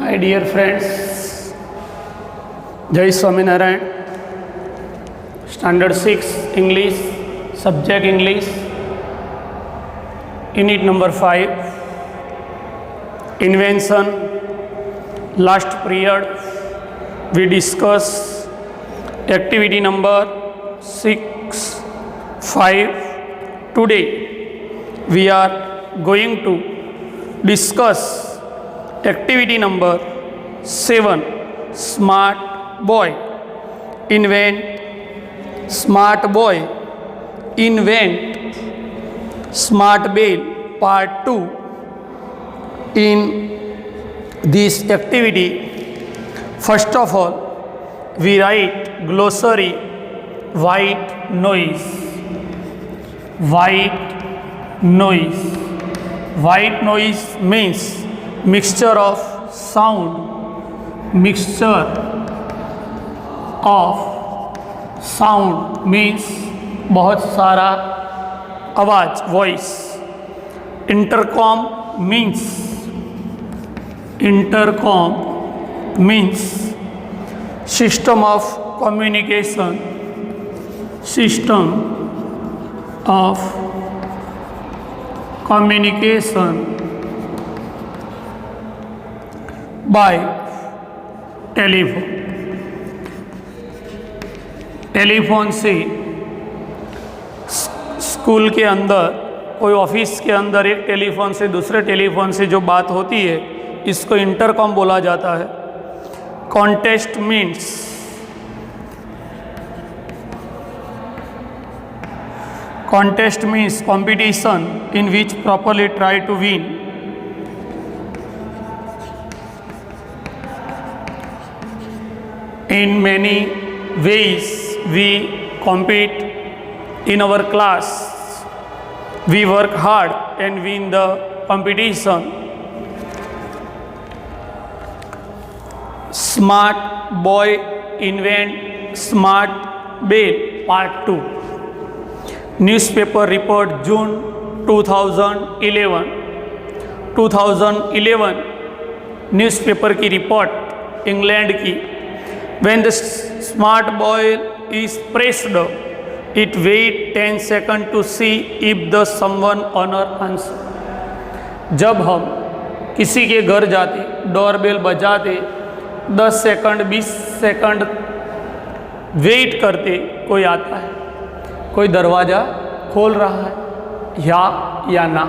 My dear friends, Jai Swaminarayan, Standard 6 English, Subject English, Unit number 5, Invention. Last period we discuss activity number 6, 5. Today we are going to discuss activity number 7, Smart Boy. Invent Smart Boy. Invent Smart Bell, Part 2. In this activity, first of all, we write glossary, white noise. White noise. White noise means mixture of sound. Mixture of sound means बहुत सारा आवाज, voice. Intercom means system of communication. System of communication by telephone. Telephone से school के अंदर, कोई office के अंदर एक टेलीफोन से दूसरे टेलीफोन से जो बात होती है, इसको इंटरकॉम बोला जाता है. Contest means competition in which properly try to win. In many ways we compete in our class. We work hard and win the competition. Smart Boy invent Smart Bell, Part 2. Newspaper report June 2011. 2011 newspaper की report England की. When the smart boy is pressed, it wait 10 seconds to see if the someone honor answer. जब हम किसी के घर जाते, doorbell बजाते, 10 second 20 second wait करते, कोई आता है, कोई दरवाज़ा खोल रहा है या ना.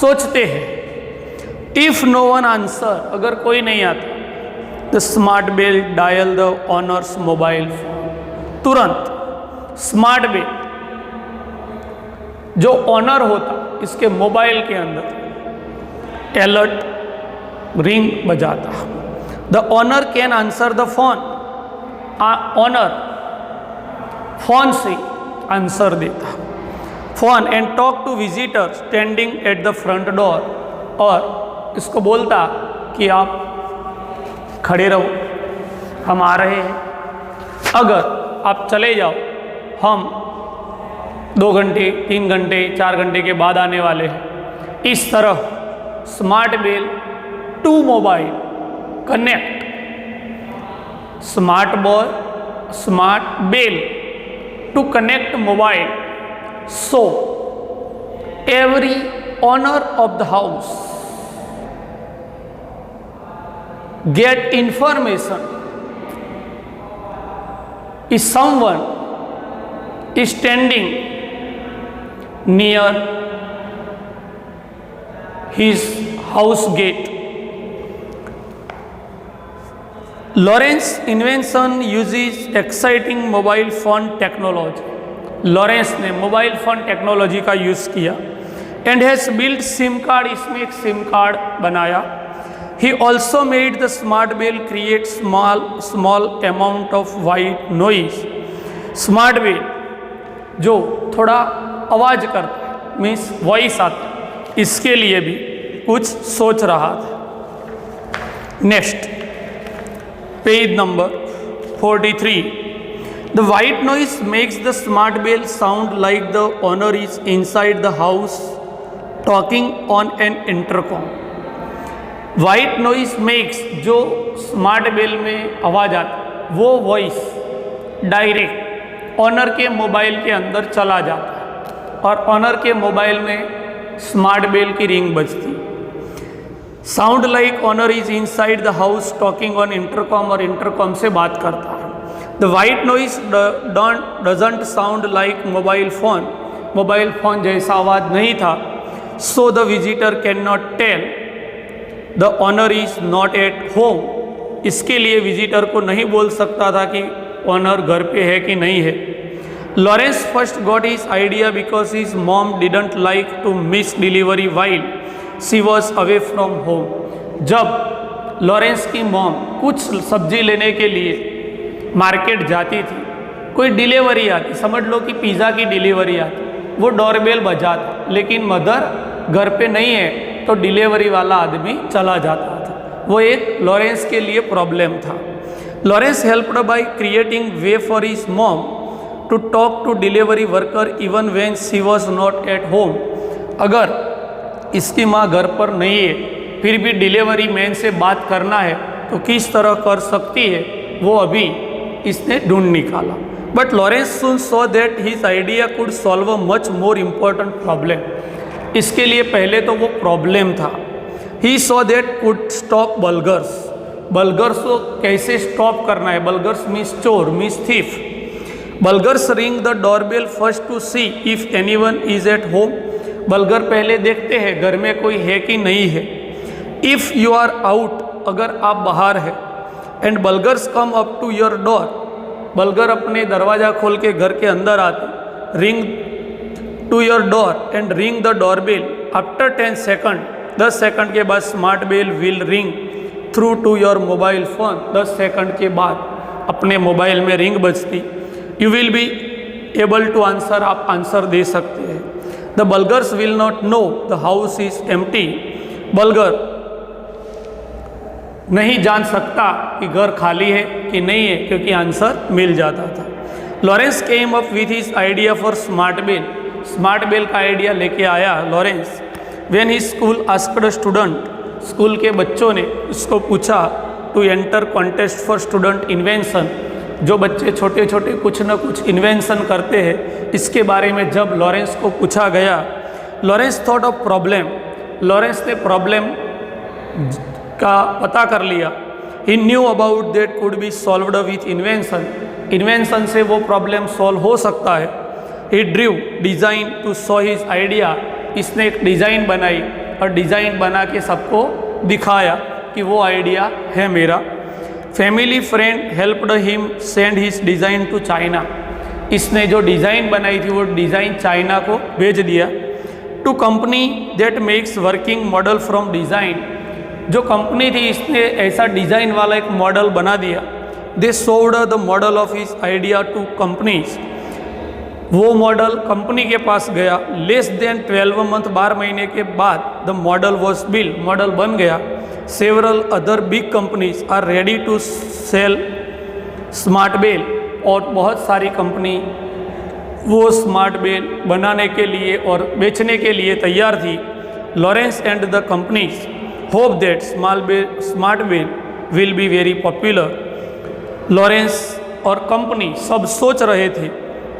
सोचते हैं, इफ़ नो वन आंसर, अगर कोई नहीं आता, the smart bell dial the owner's mobile phone. तुरंत स्मार्ट बेल जो ऑनर होता, इसके मोबाइल के अंदर अलर्ट रिंग बजाता. The owner can answer the phone. Owner phone से आंसर देता, phone, and talk to visitor standing at the front door. और इसको बोलता कि आप खड़े रहो, हम आ रहे हैं. अगर आप चले जाओ, हम 2 घंटे 3 घंटे 4 घंटे के बाद आने वाले हैं. इस तरह smart bell to mobile connect. Smart boy, smart bell to connect mobile, so every owner of the house get information if someone is standing near his house gate. Lawrence invention uses exciting mobile phone technology. Lawrence ने mobile phone technology का use किया. And has build SIM card, इसमें एक SIM card बनाया. He also made the smart bell create small amount of white noise. Smart bell जो थोड़ा आवाज़ करता है, मीन्स वॉइस आता, इसके लिए भी कुछ सोच रहा था. Next page number 43. The white noise makes the smart bell sound like the owner is inside the house talking on an intercom. White noise makes, जो स्मार्ट बेल में आवाज़ आती वो वॉइस डायरेक्ट ऑनर के मोबाइल के अंदर चला जाता है और ऑनर के मोबाइल में स्मार्ट बेल की रिंग बजती। Sound like owner is inside the house talking on intercom, और इंटरकॉम से बात करता है। The white noise doesn't sound like mobile phone जैसा आवाज़ नहीं था। So the visitor can not tell the owner is not at home, इसके लिए विजिटर को नहीं बोल सकता था कि ऑनर घर पे है कि नहीं है। Lawrence first got his idea because his mom didn't like to miss delivery while she was away from home. जब लॉरेंस की मॉम कुछ सब्जी लेने के लिए मार्केट जाती थी, कोई डिलीवरी आती, समझ लो कि पिज़्ज़ा की डिलीवरी आती, वो डोरबेल बजाता, लेकिन मदर घर पे नहीं है तो डिलीवरी वाला आदमी चला जाता था। वो एक लॉरेंस के लिए प्रॉब्लम था। Lawrence helped by creating way for his mom to talk to delivery worker even when she was not at home. अगर इसकी माँ घर पर नहीं है फिर भी डिलीवरी मैन से बात करना है तो किस तरह कर सकती है, वो अभी इसने ढूंढ निकाला। But Lawrence soon saw that his idea could solve a much more important problem. इसके लिए पहले तो वो प्रॉब्लम था। He saw that could stop bulgars. bulgars को कैसे स्टॉप करना है? bulgars means चोर, means thief. bulgars ring the doorbell first to see if anyone is at home. bulgar पहले देखते हैं घर में कोई है कि नहीं है। If you are out, अगर आप बाहर है, and bulgars come up to your door, burglar अपने दरवाज़ा खोल के घर के अंदर आते, ring to your door and ring the doorbell after 10 second, 10 second के बाद smart bell will ring through to your mobile phone, 10 second के बाद अपने मोबाइल में रिंग बजती। You will be able to answer, आप आंसर दे सकते हैं। The burglars will not know the house is empty, vulgar नहीं जान सकता कि घर खाली है कि नहीं है क्योंकि आंसर मिल जाता था। Lawrence came up with his idea for smart bell, smart bell का आइडिया लेके आया Lawrence. When he school asked student, school के बच्चों ने उसको पूछा to enter contest for student invention, जो बच्चे छोटे छोटे कुछ न कुछ इन्वेंशन करते हैं, इसके बारे में जब लॉरेंस को पूछा गया, Lawrence thought of problem, Lawrence ने प्रॉब्लम का पता कर लिया। He knew about that could be solved with invention, invention से वो प्रॉब्लम सॉल्व हो सकता है। He drew design to show his idea, इसने एक डिज़ाइन बनाई और डिज़ाइन बना के सबको दिखाया कि वो आइडिया है मेरा। Family friend helped him send his design to China, इसने जो डिज़ाइन बनाई थी वो डिज़ाइन चाइना को भेज दिया। To company that makes working model from design, जो कंपनी थी इसने ऐसा डिज़ाइन वाला एक मॉडल बना दिया। They sold the model of his idea to companies, वो मॉडल कंपनी के पास गया। लेस देन 12 मंथ, 12 महीने के बाद the model was build, model बन गया। Several other big companies are ready to sell smart bell, और बहुत सारी कंपनी वो स्मार्ट बेल बनाने के लिए और बेचने के लिए तैयार थी। Lawrence and the companies hope that smart bell will be very popular. Lawrence और कंपनी सब सोच रहे थे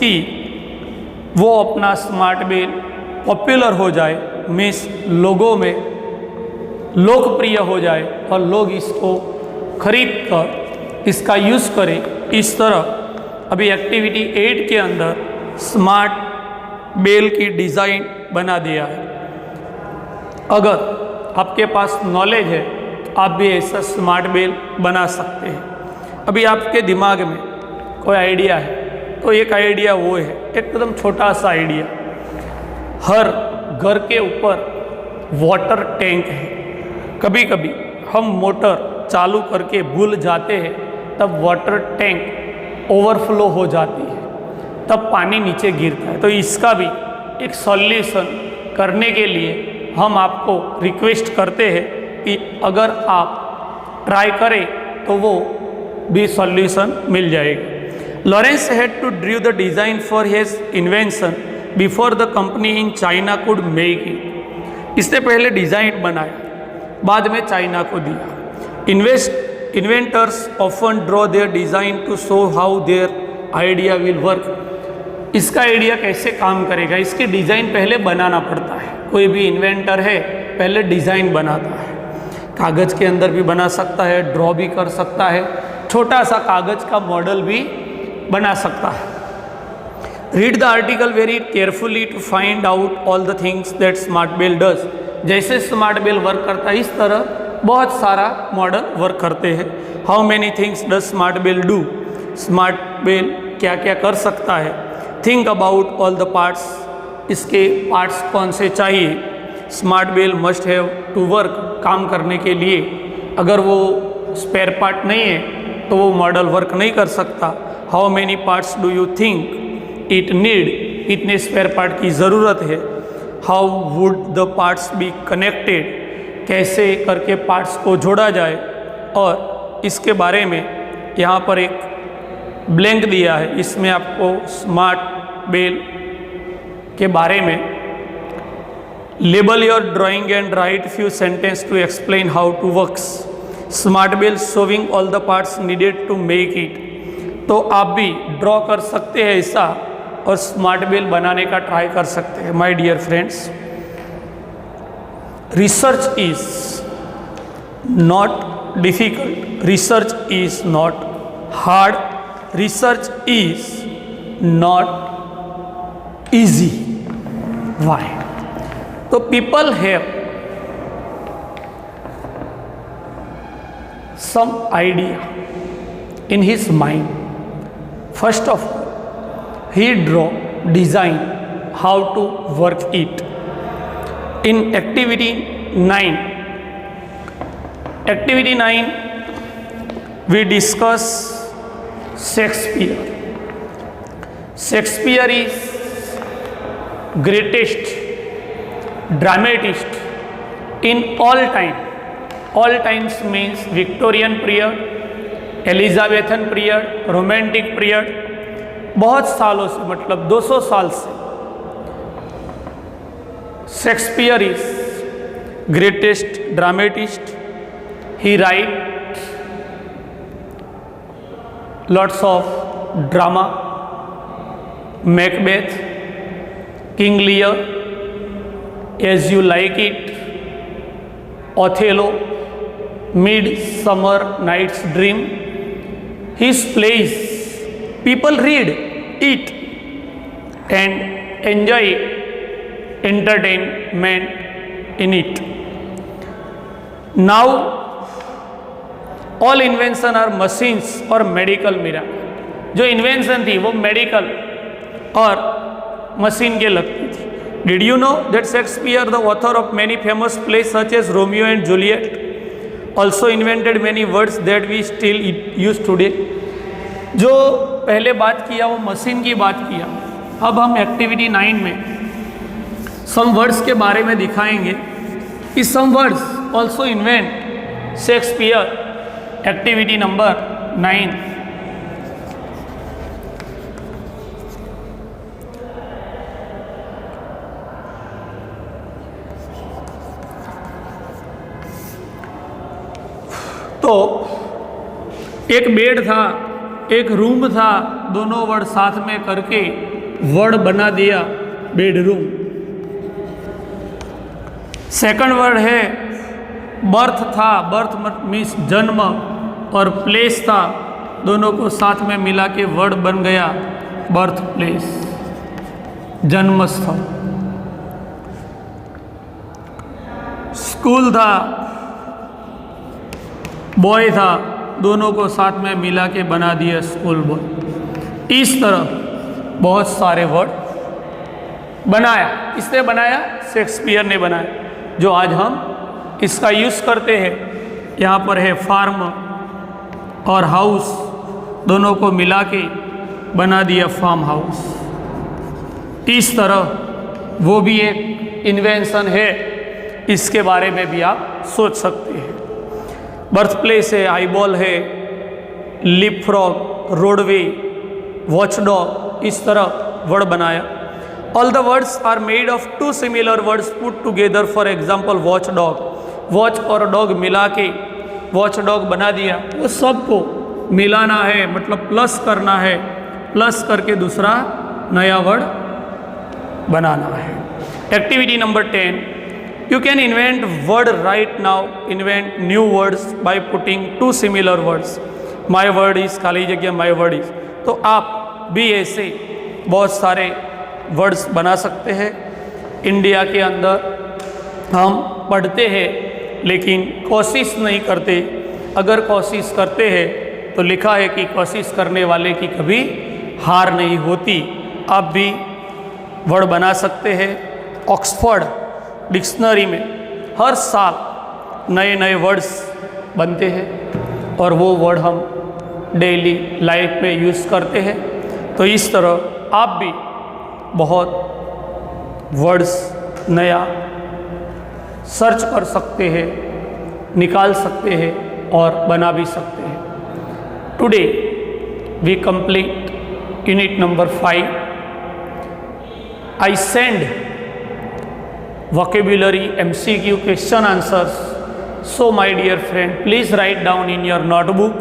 कि वो अपना स्मार्ट बेल पॉपुलर हो जाए, मीन्स लोगों में लोकप्रिय हो जाए और लोग इसको खरीद कर इसका यूज़ करें। इस तरह अभी एक्टिविटी 8 के अंदर स्मार्ट बेल की डिज़ाइन बना दिया है। अगर आपके पास नॉलेज है आप भी ऐसा स्मार्ट बेल बना सकते हैं। अभी आपके दिमाग में कोई आइडिया है तो एक आइडिया वो है, एकदम छोटा सा आइडिया, हर घर के ऊपर वाटर टैंक है। कभी कभी हम मोटर चालू करके भूल जाते हैं, तब वाटर टैंक ओवरफ्लो हो जाती है, तब पानी नीचे गिरता है। तो इसका भी एक सॉल्यूशन करने के लिए हम आपको रिक्वेस्ट करते हैं कि अगर आप ट्राई करें तो वो भी सॉल्यूशन मिल जाएगा। Lawrence had to draw the design for his invention before the company in China could make it, इसने पहले डिज़ाइन बनाया बाद में चाइना को दिया। Inventors often draw their design to show how their idea will work. इसका idea कैसे काम करेगा, इसके डिज़ाइन पहले बनाना पड़ता है। कोई भी इन्वेंटर है पहले डिज़ाइन बनाता है, कागज़ के अंदर भी बना सकता है, ड्रॉ भी कर सकता है, छोटा सा कागज़ का मॉडल भी बना सकता है। Read the article very carefully to find out all the things that smart bell does. जैसे स्मार्ट बेल वर्क करता है इस तरह बहुत सारा मॉडल वर्क करते हैं। How many things does smart bell do, smart bell क्या क्या कर सकता है। Think about all the parts, इसके पार्ट्स कौन से चाहिए। Smart bell must have to work, काम करने के लिए अगर वो स्पेयर पार्ट नहीं है तो वो मॉडल वर्क नहीं कर सकता। How many parts do you think it need, इतने स्पेयर पार्ट की ज़रूरत है। How would the parts be connected, कैसे करके पार्ट्स को जोड़ा जाए। और इसके बारे में यहाँ पर एक ब्लैंक दिया है, इसमें आपको स्मार्ट बेल के बारे में label your drawing and write few sentence to explain how to works. Smart bell showing all the parts needed to make it. तो आप भी ड्रॉ कर सकते हैं ऐसा और स्मार्ट बेल बनाने का ट्राई कर सकते हैं। My dear friends, research is not difficult, research is not hard, research is not easy. Why? तो people have some idea in his mind. First of all, he design how to work it. In activity 9, we discuss Shakespeare. Shakespeare is greatest dramatist in all time. All times means Victorian period, Elizabethan period, romantic period, बहुत सालों से, मतलब 200 साल से Shakespeare is greatest dramatist. He write lots of drama, Macbeth, King Lear, as you like it, Othello, Midsummer Night's Dream. His plays, people read it and enjoy entertainment in it. Now all invention are machines or medical miracle. जो invention थी वो medical और machine के लगती थी। Did you know that Shakespeare, the author of many famous plays such as Romeo and Juliet, also invented many words that we still use today? जो पहले बात किया वो मशीन की बात किया। अब हम एक्टिविटी 9 में सम वर्ड्स के बारे में दिखाएंगे कि some words also invent Shakespeare. Activity number 9। तो एक बेड था, एक रूम था, दोनों वर्ड साथ में करके वर्ड बना दिया बेडरूम। सेकंड वर्ड है बर्थ था, बर्थ मीन्स जन्म, और प्लेस था, दोनों को साथ में मिला के वर्ड बन गया बर्थ प्लेस, जन्म स्थल। स्कूल था, बॉय था, दोनों को साथ में मिला के बना दिया स्कूल बॉय। इस तरह बहुत सारे वर्ड बनाया। किसने बनाया? शेक्सपियर ने बनाया। जो आज हम इसका यूज़ करते हैं, यहाँ पर है फार्म और हाउस, दोनों को मिला के बना दिया फार्म हाउस। इस तरह वो भी एक इन्वेंशन है, इसके बारे में भी आप सोच सकते हैं। बर्थ प्लेस है, आईबॉल है, लिप फ्रॉग, रोडवे, वॉचडॉग, इस तरह वर्ड बनाया। All the words are made of two similar words put together. For example watchdog, watch और डॉग मिला के वॉच डॉग बना दिया। वो सबको मिलाना है, मतलब प्लस करना है, प्लस करके दूसरा नया वर्ड बनाना है। Activity number 10, you can invent word right now, invent new words by putting two similar words. My word is खाली जगह माई वर्ड इज। तो आप भी ऐसे बहुत सारे वर्ड्स बना सकते हैं। इंडिया के अंदर हम पढ़ते हैं लेकिन कोशिश नहीं करते। अगर कोशिश करते हैं तो लिखा है कि कोशिश करने वाले की कभी हार नहीं होती। आप भी वर्ड बना सकते हैं। ऑक्सफोर्ड डिक्शनरी में हर साल नए नए वर्ड्स बनते हैं और वो वर्ड हम डेली लाइफ में यूज़ करते हैं। तो इस तरह आप भी बहुत वर्ड्स नया सर्च कर सकते हैं, निकाल सकते हैं और बना भी सकते हैं। Today we complete unit number 5। I send vocabulary MCQ question answers. So my dear friend, please write down in your notebook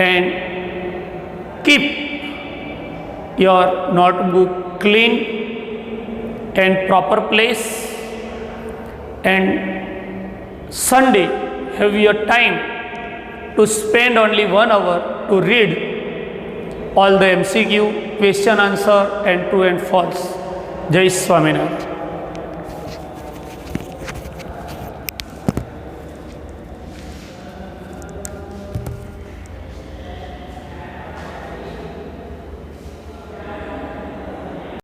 and keep your notebook clean and proper place. And Sunday have your time to spend only 1 hour to read all the MCQ question answer and true and false. Jai Swaminarayan.